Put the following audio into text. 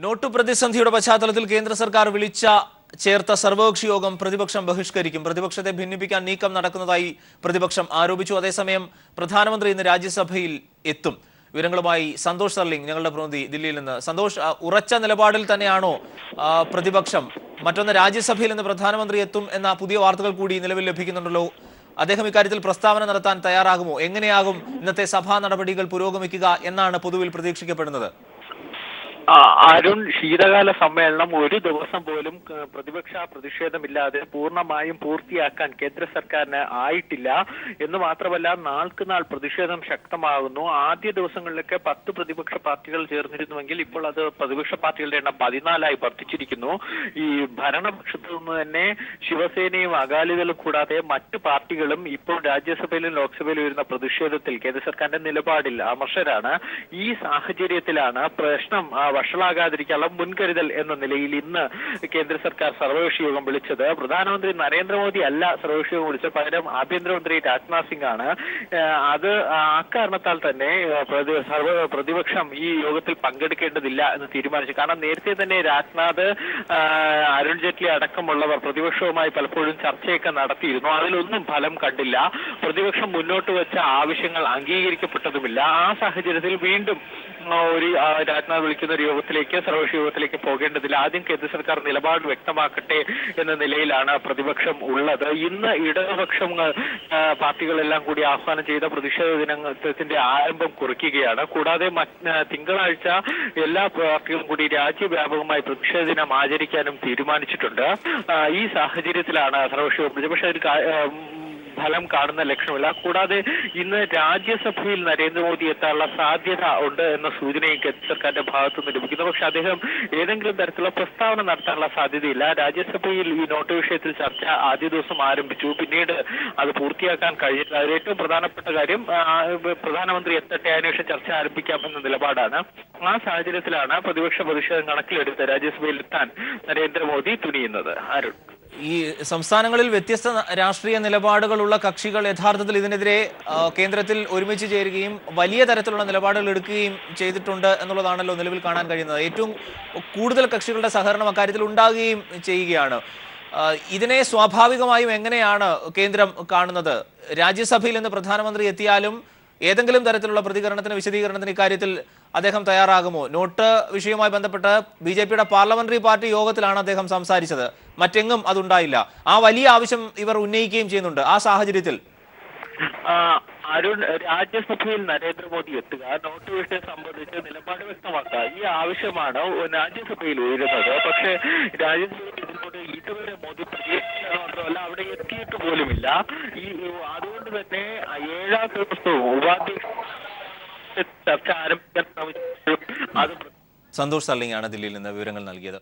Note പ്രതിസന്ധിയുടെ പശ്ചാത്തലത്തിൽ കേന്ദ്ര സർക്കാർ ചേർത്ത സർവകക്ഷി യോഗം പ്രതിപക്ഷം ബഹിഷ്കരിക്കും. പ്രതിപക്ഷത്തെ ഭിന്നിപ്പിക്കാൻ നീക്കം നടക്കുന്നതായി പ്രതിപക്ഷം ആരോപിച്ചു. അതേസമയം പ്രധാനമന്ത്രി ഇന്ന് രാജ്യസഭയിൽ എത്തും. വിവരങ്ങളുമായി സന്തോഷ് സർലിംഗ്, ഞങ്ങളുടെ പ്രതിനിധി ദില്ലിയിൽ നിന്ന്. സന്തോഷ്, ഉറച്ച നിലപാടിൽ തന്നെയാണോ പ്രതിപക്ഷം? മറ്റൊന്ന്, രാജ്യസഭയിൽ നിന്ന് പ്രധാനമന്ത്രി എത്തും എന്ന പുതിയ വാർത്തകൾ കൂടി നിലവിൽ ലഭിക്കുന്നുണ്ടല്ലോ. അദ്ദേഹം ഇക്കാര്യത്തിൽ പ്രസ്താവന നടത്താൻ തയ്യാറാകുമോ? എങ്ങനെയാകും ഇന്നത്തെ സഭാ നടപടികൾ പുരോഗമിക്കുക എന്നാണ് പൊതുവിൽ പ്രതീക്ഷിക്കപ്പെടുന്നത്? അരുൺ, ശീതകാല സമ്മേളനം ഒരു ദിവസം പോലും പ്രതിപക്ഷ പ്രതിഷേധമില്ലാതെ പൂർണ്ണമായും പൂർത്തിയാക്കാൻ കേന്ദ്ര സർക്കാരിന് ആയിട്ടില്ല എന്ന് മാത്രമല്ല, നാൾക്ക് നാൾ പ്രതിഷേധം ശക്തമാകുന്നു. ആദ്യ ദിവസങ്ങളിലൊക്കെ 10 പ്രതിപക്ഷ പാർട്ടികൾ ചേർന്നിരുന്നുവെങ്കിൽ ഇപ്പോൾ അത് പ്രതിപക്ഷ പാർട്ടികളുടെ എണ്ണം 14ആയി വർദ്ധിച്ചിരിക്കുന്നു. ഈ ഭരണപക്ഷത്തു നിന്ന് തന്നെ ശിവസേനയും അകാലിദളും കൂടാതെ മറ്റു പാർട്ടികളും ഇപ്പോൾ രാജ്യസഭയിലും ലോക്സഭയിലും വരുന്ന പ്രതിഷേധത്തിൽ കേന്ദ്ര സർക്കാരിന്റെ നിലപാടിൽ അമർഷരാണ്. ഈ സാഹചര്യത്തിലാണ് പ്രശ്നം വഷളാകാതിരിക്കാനുള്ള മുൻകരുതൽ എന്ന നിലയിൽ ഇന്ന് കേന്ദ്ര സർക്കാർ സർവകക്ഷി യോഗം വിളിച്ചത്. പ്രധാനമന്ത്രി നരേന്ദ്രമോദി അല്ല സർവകക്ഷി യോഗം വിളിച്ചത്, പകരം ആഭ്യന്തരമന്ത്രി രാജ്നാഥ് സിംഗ് ആണ്. അത് അക്കാരണത്താൽ തന്നെ പ്രതിപക്ഷം ഈ യോഗത്തിൽ പങ്കെടുക്കേണ്ടതില്ല എന്ന് തീരുമാനിച്ചു. കാരണം നേരത്തെ തന്നെ രാജ്നാഥ്, അരുൺ ജെയ്റ്റ്ലി അടക്കമുള്ളവർ പ്രതിപക്ഷവുമായി പലപ്പോഴും ചർച്ചയൊക്കെ നടത്തിയിരുന്നു. അതിലൊന്നും ഫലം കണ്ടില്ല. പ്രതിപക്ഷം മുന്നോട്ട് വെച്ച ആവശ്യങ്ങൾ അംഗീകരിക്കപ്പെട്ടതുമില്ല. ആ സാഹചര്യത്തിൽ വീണ്ടും രാജ്നാഥ് വിളിക്കുന്ന ഒരു സർവകക്ഷി യോഗത്തിലേക്ക് പോകേണ്ടതില്ല. ആദ്യം കേന്ദ്ര സർക്കാർ നിലപാട് വ്യക്തമാക്കട്ടെ എന്ന നിലയിലാണ് പ്രതിപക്ഷം ഉള്ളത്. ഇന്ന് ഇടതുപക്ഷം പാർട്ടികളെല്ലാം കൂടി ആഹ്വാനം ചെയ്ത പ്രതിഷേധ ദിനത്തിന്റെ ആരംഭം കുറിക്കുകയാണ്. കൂടാതെ തിങ്കളാഴ്ച എല്ലാ പാർട്ടികളും കൂടി രാജ്യവ്യാപകമായി പ്രതിഷേധ ദിനം ആചരിക്കാനും തീരുമാനിച്ചിട്ടുണ്ട്. ഈ സാഹചര്യത്തിലാണ് സർവകക്ഷി യോഗം. പക്ഷേ ഫലം കാണുന്ന ലക്ഷണമില്ല. കൂടാതെ ഇന്ന് രാജ്യസഭയിൽ നരേന്ദ്രമോദി എത്താനുള്ള സാധ്യത ഉണ്ട് എന്ന സൂചനയും കേന്ദ്ര സർക്കാരിന്റെ ഭാഗത്തുനിന്ന് ലഭിക്കുന്നു. പക്ഷെ അദ്ദേഹം ഏതെങ്കിലും തരത്തിലുള്ള പ്രസ്താവന നടത്താനുള്ള സാധ്യതയില്ല. രാജ്യസഭയിൽ ഈ നോട്ട് വിഷയത്തിൽ ചർച്ച ആദ്യ ദിവസം ആരംഭിച്ചു, പിന്നീട് അത് പൂർത്തിയാക്കാൻ കഴിഞ്ഞില്ല. അതിൽ ഏറ്റവും പ്രധാനപ്പെട്ട കാര്യം പ്രധാനമന്ത്രി എത്തട്ടെ, അതിനുശേഷം ചർച്ച ആരംഭിക്കാം എന്ന നിലപാടാണ്. ആ സാഹചര്യത്തിലാണ് പ്രതിപക്ഷ പ്രതിഷേധം കണക്കിലെടുത്ത് രാജ്യസഭയിൽ എത്താൻ നരേന്ദ്രമോദി തുനിയുന്നത്. അരുൺ, ഈ സംസ്ഥാനങ്ങളിൽ വ്യത്യസ്ത രാഷ്ട്രീയ നിലപാടുകളുള്ള കക്ഷികൾ യഥാർത്ഥത്തിൽ ഇതിനെതിരെ കേന്ദ്രത്തിൽ ഒരുമിച്ച് ചേരുകയും വലിയ തരത്തിലുള്ള നിലപാടുകൾ എടുക്കുകയും ചെയ്തിട്ടുണ്ട് എന്നുള്ളതാണല്ലോ നിലവിൽ കാണാൻ കഴിയുന്നത്. ഏറ്റവും കൂടുതൽ കക്ഷികളുടെ സഹകരണം അക്കാര്യത്തിൽ ഉണ്ടാകുകയും ചെയ്യുകയാണ്. ഇതിനെ സ്വാഭാവികമായും എങ്ങനെയാണ് കേന്ദ്രം കാണുന്നത്? രാജ്യസഭയിൽ നിന്ന് പ്രധാനമന്ത്രി എത്തിയാലും ഏതെങ്കിലും തരത്തിലുള്ള വിശദീകരണത്തിന് ഇക്കാര്യത്തിൽ അദ്ദേഹം തയ്യാറാകുമോ? നോട്ട് വിഷയവുമായി ബന്ധപ്പെട്ട് BJPയുടെ പാർലമെന്ററി പാർട്ടി യോഗത്തിലാണ് അദ്ദേഹം സംസാരിച്ചത്, മറ്റെങ്ങും അതുണ്ടായില്ല. ആ വലിയ ആവശ്യം ഇവർ ഉന്നയിക്കുകയും ചെയ്യുന്നുണ്ട്. ആ സാഹചര്യത്തിൽ അരുൺ, രാജ്യസഭയിൽ നരേന്ദ്രമോദി എത്തുക, നോട്ട് വിഷയം സംബന്ധിച്ച് നിലപാട് വ്യക്തമാക്കുക, ഈ ആവശ്യമാണ് രാജ്യസഭയിൽ ഉയരുന്നത്. പക്ഷേ രാജ്യസഭയിൽ ഇതിനോട് ഇതുവരെ മോദി പ്രതികരിക്കുക മാത്രമല്ല, അവിടെ എത്തിയിട്ട് പോലുമില്ല. അതുകൊണ്ട് തന്നെ 7ാം ദിവസവും ഉപാധ്യക്ഷ ചർച്ച ആരംഭിക്കാൻ ശ്രമിച്ചു. സന്തോഷ് സർലിംഗ് ആണ് ദില്ലിയിൽ നിന്ന് വിവരങ്ങൾ നൽകിയത്.